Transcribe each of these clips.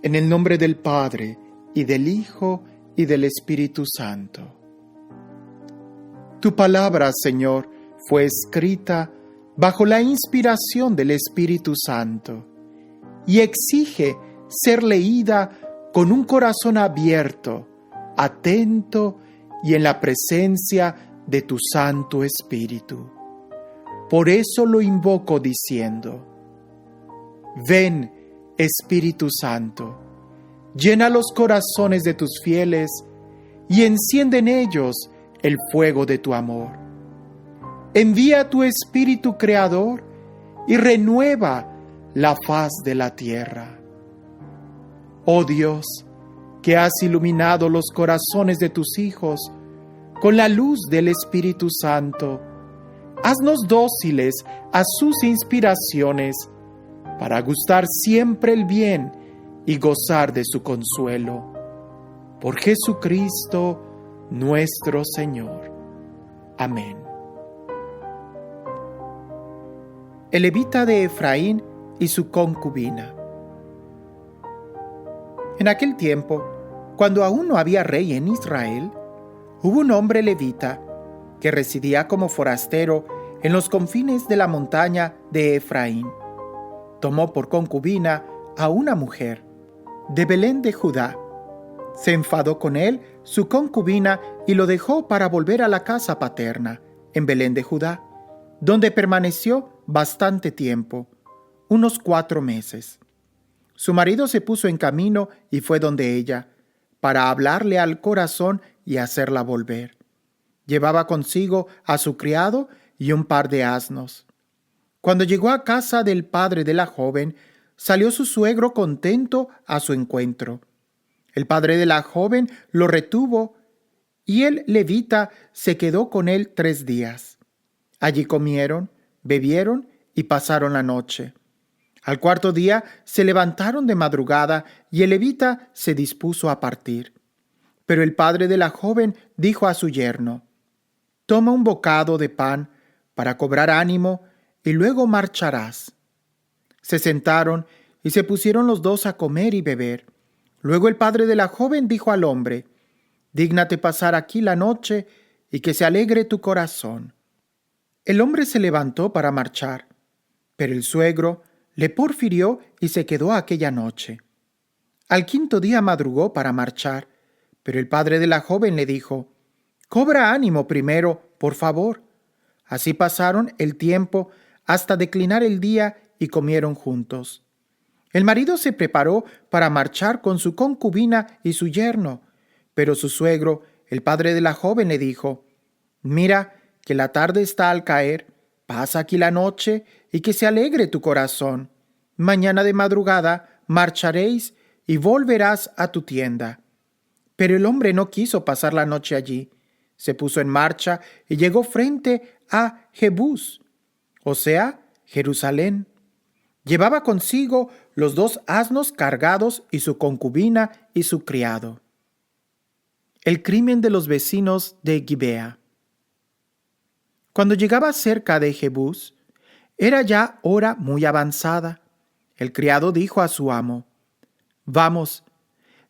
En el nombre del Padre, y del Hijo, y del Espíritu Santo. Tu palabra, Señor, fue escrita bajo la inspiración del Espíritu Santo y exige ser leída con un corazón abierto, atento y en la presencia de tu Santo Espíritu. Por eso lo invoco diciendo: ven, Espíritu Santo, llena los corazones de tus fieles y enciende en ellos el fuego de tu amor. Envía tu Espíritu Creador y renueva la faz de la tierra. Oh Dios, que has iluminado los corazones de tus hijos con la luz del Espíritu Santo, haznos dóciles a sus inspiraciones para gustar siempre el bien y gozar de su consuelo. Por Jesucristo nuestro Señor. Amén. El levita de Efraín y su concubina. En aquel tiempo, cuando aún no había rey en Israel, hubo un hombre levita que residía como forastero en los confines de la montaña de Efraín. Tomó por concubina a una mujer de Belén de Judá. Se enfadó con él su concubina y lo dejó para volver a la casa paterna, en Belén de Judá, donde permaneció bastante tiempo, unos 4 meses. Su marido se puso en camino y fue donde ella, para hablarle al corazón y hacerla volver. Llevaba consigo a su criado y un par de asnos. Cuando llegó a casa del padre de la joven, salió su suegro contento a su encuentro. El padre de la joven lo retuvo y el levita se quedó con él 3 días. Allí comieron, bebieron y pasaron la noche. Al 4.º día se levantaron de madrugada y el levita se dispuso a partir. Pero el padre de la joven dijo a su yerno: toma un bocado de pan para cobrar ánimo y luego marcharás. Se sentaron y se pusieron los dos a comer y beber. Luego el padre de la joven dijo al hombre: dígnate pasar aquí la noche y que se alegre tu corazón. El hombre se levantó para marchar, pero el suegro le porfirió y se quedó aquella noche. Al 5.º día madrugó para marchar, pero el padre de la joven le dijo: cobra ánimo primero, por favor. Así pasaron el tiempo hasta declinar el día y comieron juntos. El marido se preparó para marchar con su concubina y su yerno, pero su suegro, el padre de la joven, le dijo: mira que la tarde está al caer, pasa aquí la noche y que se alegre tu corazón. Mañana de madrugada marcharéis y volverás a tu tienda. Pero el hombre no quiso pasar la noche allí. Se puso en marcha y llegó frente a Jebús, o sea, Jerusalén. Llevaba consigo los 2 asnos cargados y su concubina y su criado. El crimen de los vecinos de Gibea. Cuando llegaba cerca de Jebús, era ya hora muy avanzada. El criado dijo a su amo: vamos,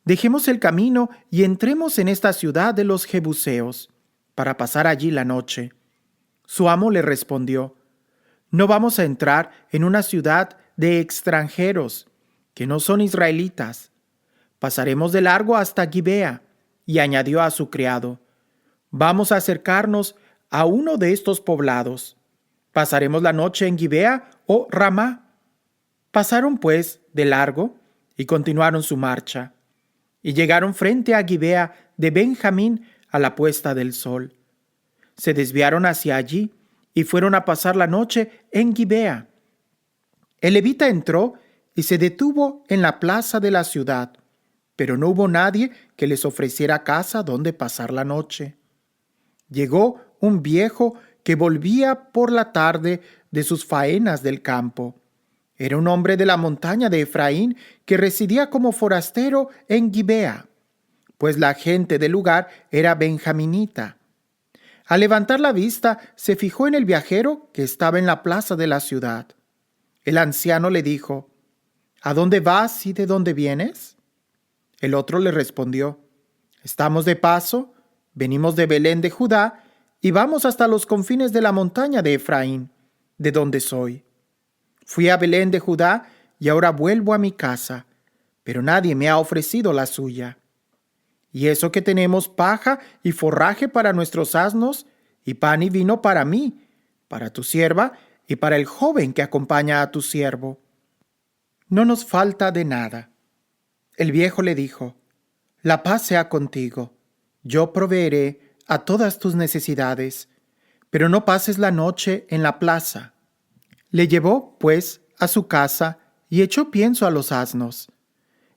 dejemos el camino y entremos en esta ciudad de los jebuseos, para pasar allí la noche. Su amo le respondió: no vamos a entrar en una ciudad de extranjeros, que no son israelitas. Pasaremos de largo hasta Gibea. Y añadió a su criado: vamos a acercarnos a uno de estos poblados. Pasaremos la noche en Gibea o Ramá. Pasaron pues de largo y continuaron su marcha. Y llegaron frente a Gibea de Benjamín a la puesta del sol. Se desviaron hacia allí y fueron a pasar la noche en Gibea. El levita entró y se detuvo en la plaza de la ciudad, pero no hubo nadie que les ofreciera casa donde pasar la noche. Llegó un viejo que volvía por la tarde de sus faenas del campo. Era un hombre de la montaña de Efraín que residía como forastero en Gibea, pues la gente del lugar era benjaminita. Al levantar la vista, se fijó en el viajero que estaba en la plaza de la ciudad. El anciano le dijo: ¿A dónde vas y de dónde vienes? El otro le respondió: estamos de paso, venimos de Belén de Judá y vamos hasta los confines de la montaña de Efraín, de donde soy. Fui a Belén de Judá y ahora vuelvo a mi casa, pero nadie me ha ofrecido la suya. Y eso que tenemos paja y forraje para nuestros asnos, y pan y vino para mí, para tu sierva y para el joven que acompaña a tu siervo. No nos falta de nada. El viejo le dijo: la paz sea contigo. Yo proveeré a todas tus necesidades, pero no pases la noche en la plaza. Le llevó, pues, a su casa y echó pienso a los asnos.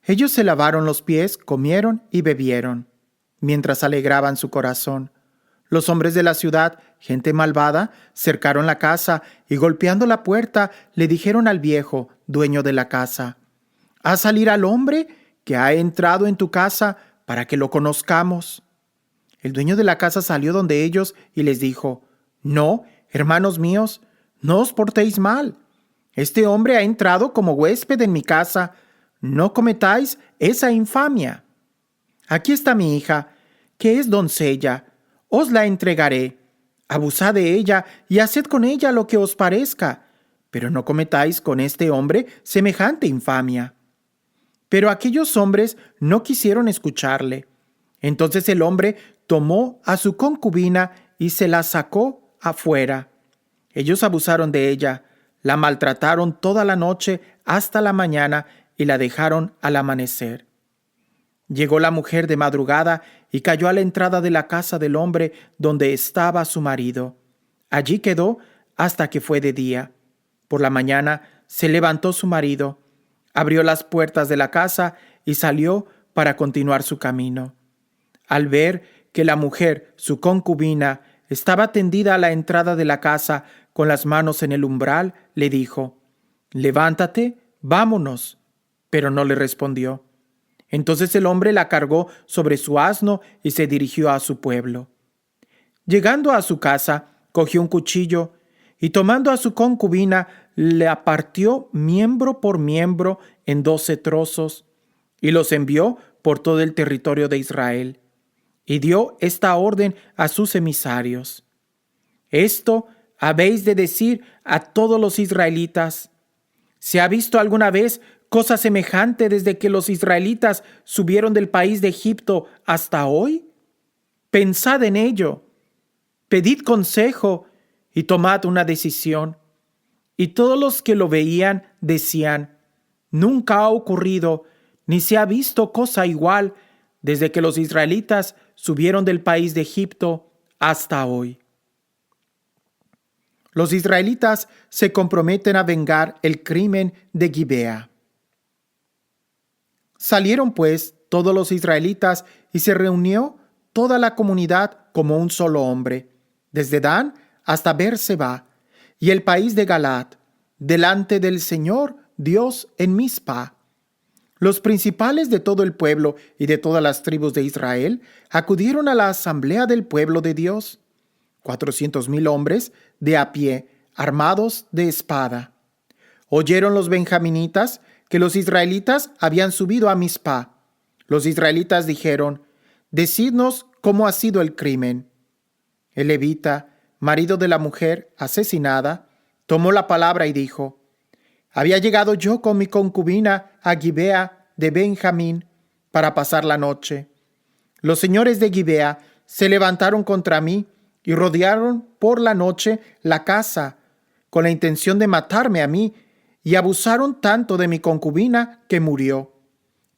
Ellos se lavaron los pies, comieron y bebieron, mientras alegraban su corazón. Los hombres de la ciudad, gente malvada, cercaron la casa y golpeando la puerta le dijeron al viejo, dueño de la casa: haz salir al hombre que ha entrado en tu casa para que lo conozcamos. El dueño de la casa salió donde ellos y les dijo: no, hermanos míos, no os portéis mal. Este hombre ha entrado como huésped en mi casa. No cometáis esa infamia. Aquí está mi hija, que es doncella. Os la entregaré. Abusad de ella y haced con ella lo que os parezca, pero no cometáis con este hombre semejante infamia. Pero aquellos hombres no quisieron escucharle. Entonces el hombre tomó a su concubina y se la sacó afuera. Ellos abusaron de ella, la maltrataron toda la noche hasta la mañana y la dejaron al amanecer. Llegó la mujer de madrugada y cayó a la entrada de la casa del hombre donde estaba su marido. Allí quedó hasta que fue de día. Por la mañana se levantó su marido, abrió las puertas de la casa y salió para continuar su camino. Al ver que la mujer, su concubina, estaba tendida a la entrada de la casa con las manos en el umbral, le dijo: levántate, vámonos. Pero no le respondió. Entonces el hombre la cargó sobre su asno y se dirigió a su pueblo. Llegando a su casa, cogió un cuchillo y tomando a su concubina, la partió miembro por miembro en 12 trozos y los envió por todo el territorio de Israel. Y dio esta orden a sus emisarios: esto habéis de decir a todos los israelitas: ¿se ha visto alguna vez cosa semejante desde que los israelitas subieron del país de Egipto hasta hoy? Pensad en ello, pedid consejo y tomad una decisión. Y todos los que lo veían decían: nunca ha ocurrido ni se ha visto cosa igual desde que los israelitas subieron del país de Egipto hasta hoy. Los israelitas se comprometen a vengar el crimen de Gibea. Salieron pues todos los israelitas y se reunió toda la comunidad como un solo hombre, desde Dan hasta Beerseba y el país de Galaad, delante del Señor Dios en Mizpa. Los principales de todo el pueblo y de todas las tribus de Israel acudieron a la asamblea del pueblo de Dios, 400,000 hombres de a pie, armados de espada. Oyeron los benjaminitas que los israelitas habían subido a Mizpa. Los israelitas dijeron: decidnos cómo ha sido el crimen. El levita, marido de la mujer asesinada, tomó la palabra y dijo: había llegado yo con mi concubina a Gibea de Benjamín para pasar la noche. Los señores de Gibea se levantaron contra mí y rodearon por la noche la casa con la intención de matarme a mí, y abusaron tanto de mi concubina que murió.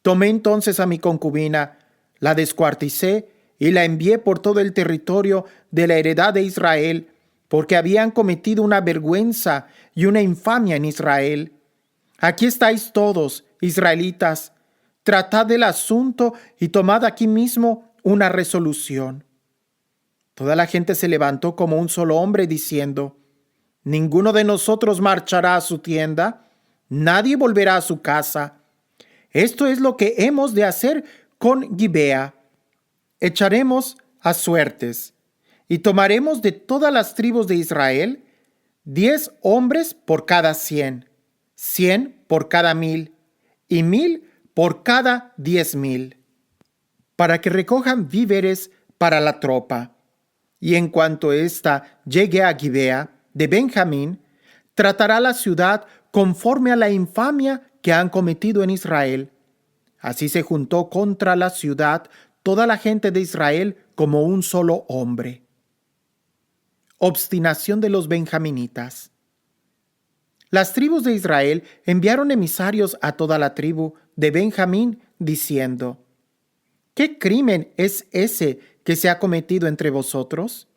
Tomé entonces a mi concubina, la descuarticé y la envié por todo el territorio de la heredad de Israel, porque habían cometido una vergüenza y una infamia en Israel. Aquí estáis todos, israelitas, tratad del asunto y tomad aquí mismo una resolución. Toda la gente se levantó como un solo hombre diciendo: ninguno de nosotros marchará a su tienda, nadie volverá a su casa. Esto es lo que hemos de hacer con Gibea. Echaremos a suertes y tomaremos de todas las tribus de Israel 10 hombres por cada 100, 100 por cada 1,000 y 1,000 por cada 10,000, para que recojan víveres para la tropa. Y en cuanto ésta llegue a Gibea de Benjamín, tratará la ciudad conforme a la infamia que han cometido en Israel. Así se juntó contra la ciudad toda la gente de Israel como un solo hombre. Obstinación de los benjaminitas. Las tribus de Israel enviaron emisarios a toda la tribu de Benjamín diciendo: ¿Qué crimen es ese que se ha cometido entre vosotros?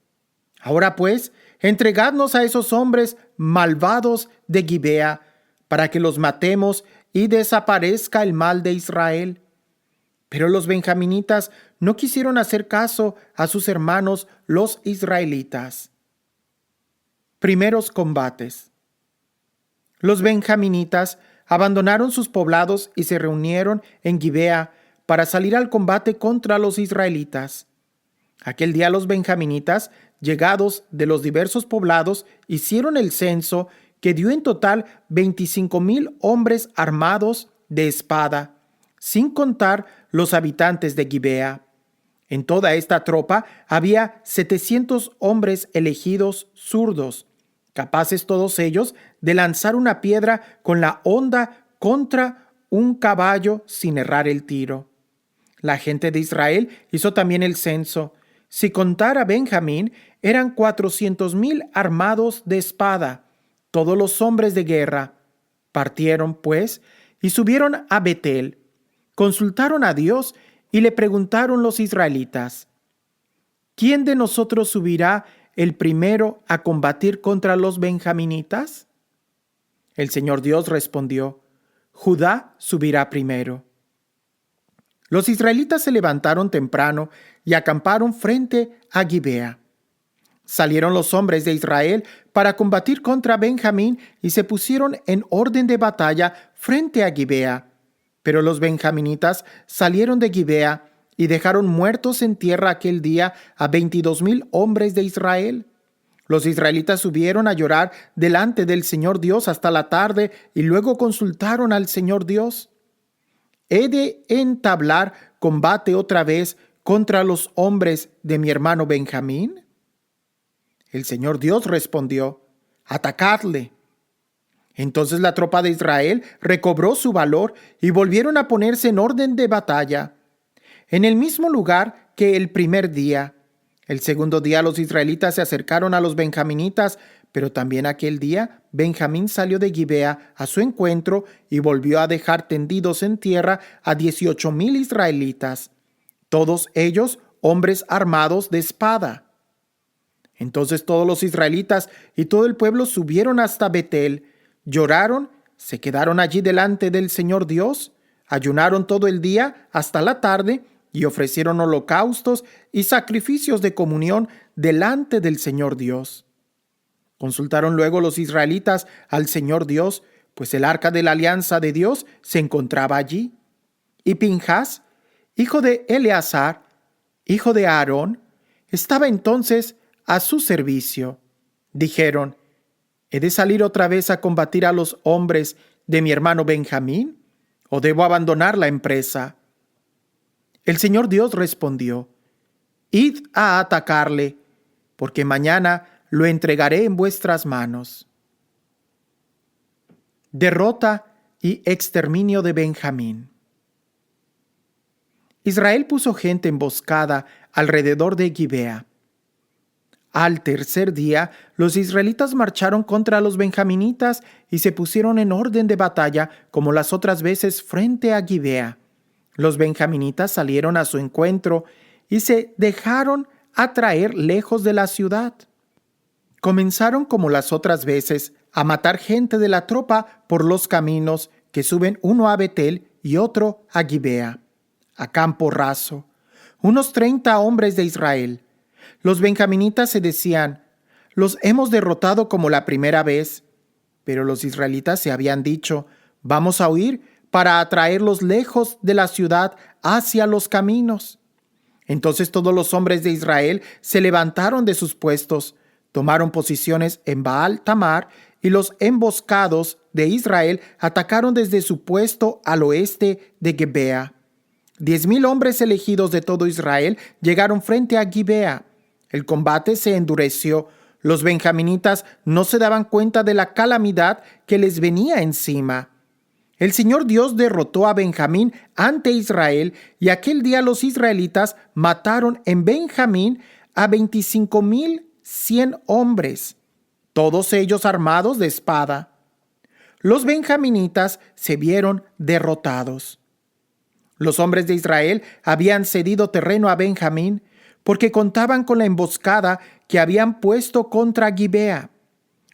Ahora pues, entregadnos a esos hombres malvados de Gibea, para que los matemos y desaparezca el mal de Israel. Pero los benjaminitas no quisieron hacer caso a sus hermanos los israelitas. Primeros combates. Los benjaminitas abandonaron sus poblados y se reunieron en Gibea para salir al combate contra los israelitas. Aquel día los benjaminitas, llegados de los diversos poblados, hicieron el censo, que dio en total 25,000 hombres armados de espada, sin contar los habitantes de Gibea. En toda esta tropa había 700 hombres elegidos zurdos, capaces todos ellos de lanzar una piedra con la honda contra un caballo sin errar el tiro. La gente de Israel hizo también el censo. Si contara a Benjamín, eran 400,000 armados de espada, todos los hombres de guerra. Partieron, pues, y subieron a Betel. Consultaron a Dios y le preguntaron los israelitas: ¿Quién de nosotros subirá el primero a combatir contra los benjaminitas? El Señor Dios respondió: Judá subirá primero. Los israelitas se levantaron temprano y acamparon frente a Gibea. Salieron los hombres de Israel para combatir contra Benjamín y se pusieron en orden de batalla frente a Gibea. Pero los benjaminitas salieron de Gibea y dejaron muertos en tierra aquel día a 22,000 hombres de Israel. Los israelitas subieron a llorar delante del Señor Dios hasta la tarde y luego consultaron al Señor Dios: ¿He de entablar combate otra vez contra los hombres de mi hermano Benjamín? El Señor Dios respondió: atacadle. Entonces la tropa de Israel recobró su valor y volvieron a ponerse en orden de batalla, en el mismo lugar que el primer día. El segundo día los israelitas se acercaron a los benjaminitas, pero también aquel día Benjamín salió de Gibea a su encuentro y volvió a dejar tendidos en tierra a 18,000 israelitas, todos ellos hombres armados de espada. Entonces todos los israelitas y todo el pueblo subieron hasta Betel, lloraron, se quedaron allí delante del Señor Dios, ayunaron todo el día hasta la tarde y ofrecieron holocaustos y sacrificios de comunión delante del Señor Dios. Consultaron luego los israelitas al Señor Dios, pues el arca de la alianza de Dios se encontraba allí. Y Pinjas, hijo de Eleazar, hijo de Aarón, estaba entonces a su servicio. Dijeron: ¿He de salir otra vez a combatir a los hombres de mi hermano Benjamín? ¿O debo abandonar la empresa? El Señor Dios respondió: Id a atacarle, porque mañana lo entregaré en vuestras manos. Derrota y exterminio de Benjamín. Israel puso gente emboscada alrededor de Gibea. Al tercer día, los israelitas marcharon contra los benjaminitas y se pusieron en orden de batalla como las otras veces frente a Gibea. Los benjaminitas salieron a su encuentro y se dejaron atraer lejos de la ciudad. Comenzaron como las otras veces a matar gente de la tropa por los caminos que suben uno a Betel y otro a Gibea, a campo raso, unos 30 hombres de Israel. Los benjaminitas se decían: los hemos derrotado como la primera vez. Pero los israelitas se habían dicho: vamos a huir para atraerlos lejos de la ciudad hacia los caminos. Entonces todos los hombres de Israel se levantaron de sus puestos, tomaron posiciones en Baal Tamar y los emboscados de Israel atacaron desde su puesto al oeste de Gebea. 10,000 hombres elegidos de todo Israel llegaron frente a Gibea. El combate se endureció. Los benjaminitas no se daban cuenta de la calamidad que les venía encima. El Señor Dios derrotó a Benjamín ante Israel, y aquel día los israelitas mataron en Benjamín a 25,100 hombres, todos ellos armados de espada. Los benjaminitas se vieron derrotados. Los hombres de Israel habían cedido terreno a Benjamín porque contaban con la emboscada que habían puesto contra Gibea.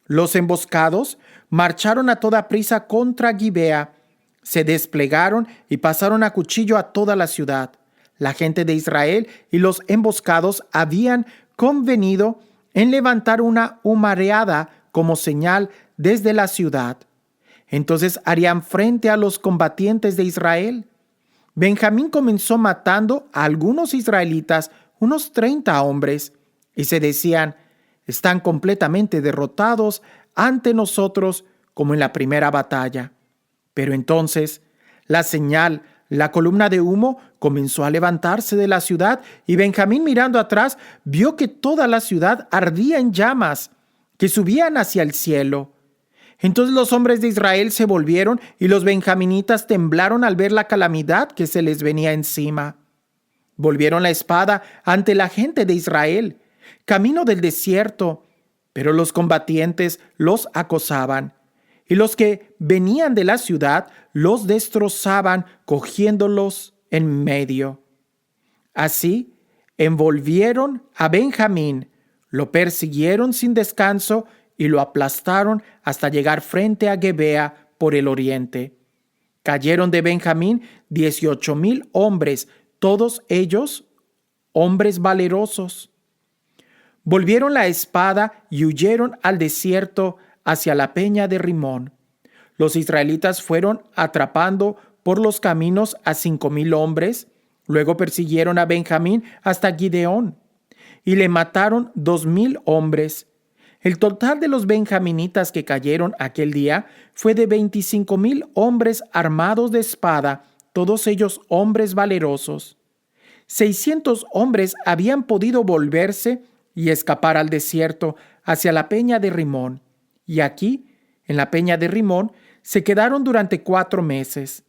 Los emboscados marcharon a toda prisa contra Gibea, se desplegaron y pasaron a cuchillo a toda la ciudad. La gente de Israel y los emboscados habían convenido en levantar una humareada como señal desde la ciudad. Entonces harían frente a los combatientes de Israel. Benjamín comenzó matando a algunos israelitas, unos 30 hombres, y se decían: están completamente derrotados ante nosotros como en la primera batalla. Pero entonces la señal, la columna de humo, comenzó a levantarse de la ciudad, y Benjamín, mirando atrás, vio que toda la ciudad ardía en llamas que subían hacia el cielo. Entonces los hombres de Israel se volvieron, y los benjaminitas temblaron al ver la calamidad que se les venía encima. Volvieron la espada ante la gente de Israel, camino del desierto, pero los combatientes los acosaban, y los que venían de la ciudad los destrozaban cogiéndolos en medio. Así envolvieron a Benjamín, lo persiguieron sin descanso y lo aplastaron hasta llegar frente a Gebea por el oriente. Cayeron de Benjamín 18,000 hombres, todos ellos hombres valerosos. Volvieron la espada y huyeron al desierto hacia la peña de Rimón. Los israelitas fueron atrapando por los caminos a 5,000 hombres, luego persiguieron a Benjamín hasta Gideón y le mataron 2,000 hombres. El total de los benjaminitas que cayeron aquel día fue de 25,000 hombres armados de espada, todos ellos hombres valerosos. 600 hombres habían podido volverse y escapar al desierto hacia la peña de Rimón. Y aquí, en la peña de Rimón, se quedaron durante 4 meses.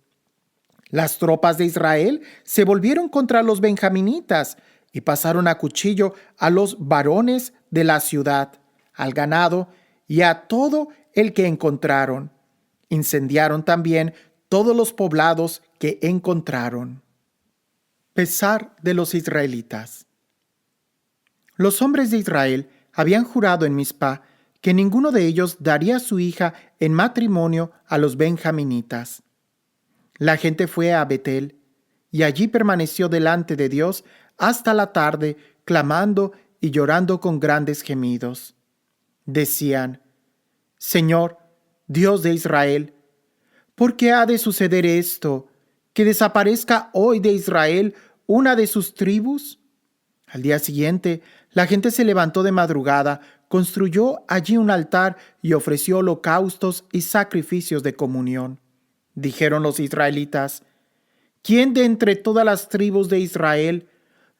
Las tropas de Israel se volvieron contra los benjaminitas y pasaron a cuchillo a los varones de la ciudad, al ganado y a todo el que encontraron. Incendiaron también todos los poblados que encontraron. Pesar de los israelitas. Los hombres de Israel habían jurado en Mizpa que ninguno de ellos daría a su hija en matrimonio a los benjaminitas. La gente fue a Betel y allí permaneció delante de Dios hasta la tarde, clamando y llorando con grandes gemidos. Decían: Señor, Dios de Israel, ¿por qué ha de suceder esto, que desaparezca hoy de Israel una de sus tribus? Al día siguiente, la gente se levantó de madrugada, construyó allí un altar y ofreció holocaustos y sacrificios de comunión. Dijeron los israelitas: ¿quién de entre todas las tribus de Israel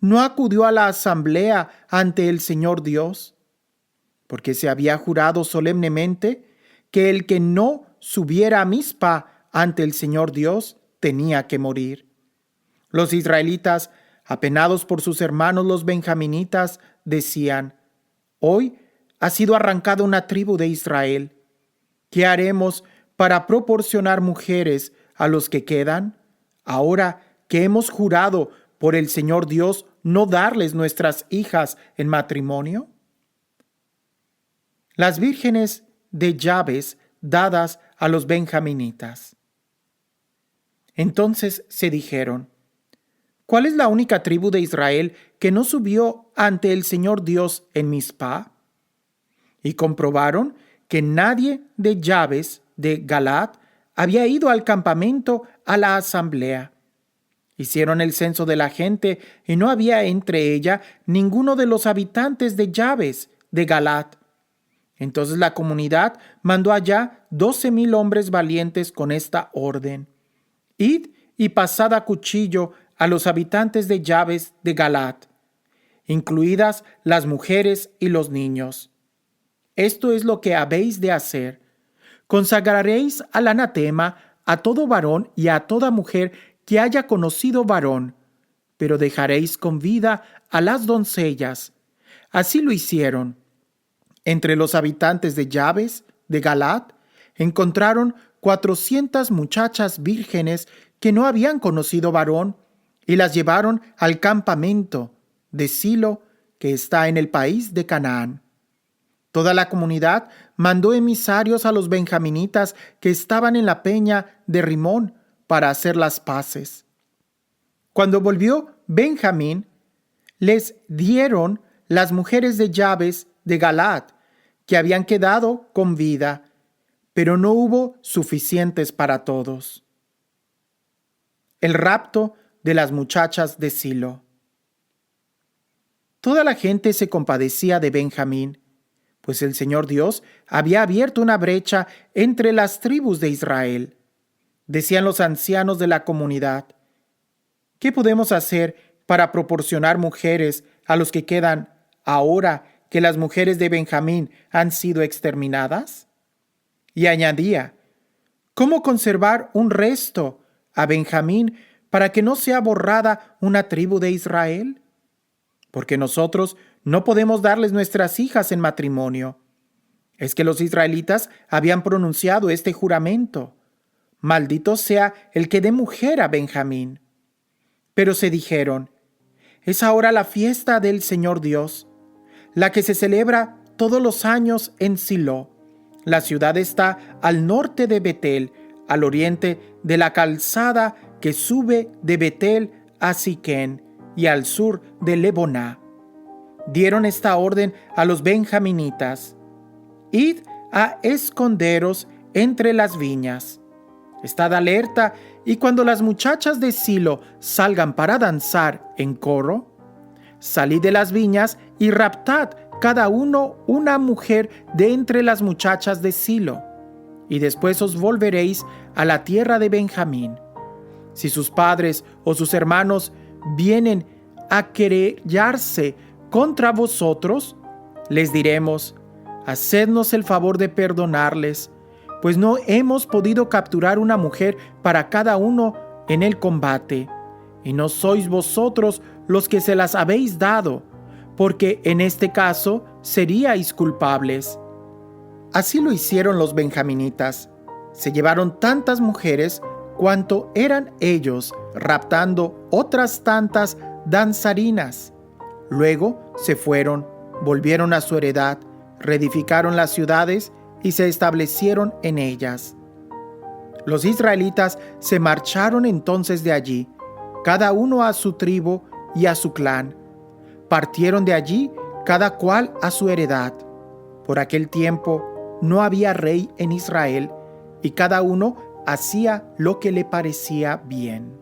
no acudió a la asamblea ante el Señor Dios? Porque se había jurado solemnemente que el que no subiera a Mizpa ante el Señor Dios tenía que morir. Los israelitas, apenados por sus hermanos los benjaminitas, decían: hoy ha sido arrancada una tribu de Israel. ¿Qué haremos para proporcionar mujeres a los que quedan? Ahora que hemos jurado por el Señor Dios no darles nuestras hijas en matrimonio. Las vírgenes de Jabes dadas a los benjaminitas. Entonces se dijeron: ¿cuál es la única tribu de Israel que no subió ante el Señor Dios en Mizpa? Y comprobaron que nadie de Jabes de Galaad había ido al campamento a la asamblea. Hicieron el censo de la gente y no había entre ella ninguno de los habitantes de Jabes de Galaad. Entonces la comunidad mandó allá 12,000 hombres valientes con esta orden: Id y pasad a cuchillo a los habitantes de Yabes de Galaad, incluidas las mujeres y los niños. Esto es lo que habéis de hacer: consagraréis al anatema a todo varón y a toda mujer que haya conocido varón, pero dejaréis con vida a las doncellas. Así lo hicieron. Entre los habitantes de Yabes de Galaad encontraron 400 muchachas vírgenes que no habían conocido varón, y las llevaron al campamento de Silo, que está en el país de Canaán. Toda la comunidad mandó emisarios a los benjaminitas que estaban en la peña de Rimón para hacer las paces. Cuando volvió Benjamín, les dieron las mujeres de Yabes de Galaad, que habían quedado con vida, pero no hubo suficientes para todos. El rapto de las muchachas de Silo. Toda la gente se compadecía de Benjamín, pues el Señor Dios había abierto una brecha entre las tribus de Israel. Decían los ancianos de la comunidad: ¿qué podemos hacer para proporcionar mujeres a los que quedan ahora que las mujeres de Benjamín han sido exterminadas? Y añadía: ¿cómo conservar un resto a Benjamín para que no sea borrada una tribu de Israel? Porque nosotros no podemos darles nuestras hijas en matrimonio. Es que los israelitas habían pronunciado este juramento: maldito sea el que dé mujer a Benjamín. Pero se dijeron: es ahora la fiesta del Señor Dios, la que se celebra todos los años en Silo. La ciudad está al norte de Betel, al oriente de la calzada que sube de Betel a Siquén, y al sur de Leboná. Dieron esta orden a los benjaminitas: id a esconderos entre las viñas. Estad alerta, y cuando las muchachas de Silo salgan para danzar en coro, salid de las viñas y raptad cada uno una mujer de entre las muchachas de Silo, y después os volveréis a la tierra de Benjamín. Si sus padres o sus hermanos vienen a querellarse contra vosotros, les diremos: hacednos el favor de perdonarles, pues no hemos podido capturar una mujer para cada uno en el combate, y no sois vosotros los que se las habéis dado, porque en este caso seríais culpables. Así lo hicieron los benjaminitas. Se llevaron tantas mujeres cuanto eran ellos, raptando otras tantas danzarinas. Luego se fueron, volvieron a su heredad, reedificaron las ciudades y se establecieron en ellas. Los israelitas se marcharon entonces de allí, cada uno a su tribu y a su clan. Partieron de allí cada cual a su heredad. Por aquel tiempo no había rey en Israel, y cada uno hacía lo que le parecía bien.